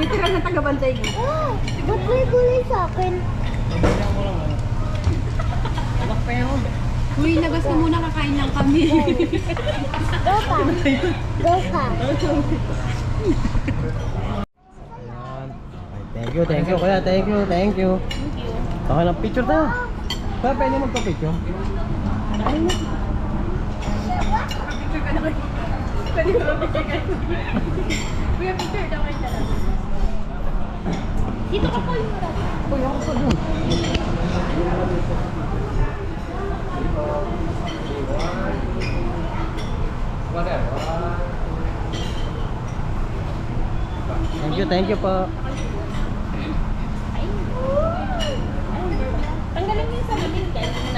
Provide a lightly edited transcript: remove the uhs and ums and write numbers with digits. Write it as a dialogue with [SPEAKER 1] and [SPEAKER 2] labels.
[SPEAKER 1] Literal na taga-bantay ko.
[SPEAKER 2] Ba't may gulay sa akin?
[SPEAKER 1] Uy, labas ka muna, kakain lang kami.
[SPEAKER 2] Go ka. Go ka.
[SPEAKER 3] Thank you kuya, thank you. Okay lang, picture tayo. Kuya, pwede magpa-picture?
[SPEAKER 1] Picture ka na kayo. Pwede mo picture ka. Kuya, picture daw kayo talaga. Dito ka po yung marami.
[SPEAKER 3] Uy, ako pa dun. Thank you po.
[SPEAKER 1] Tanggalin niyo yung salamin guys.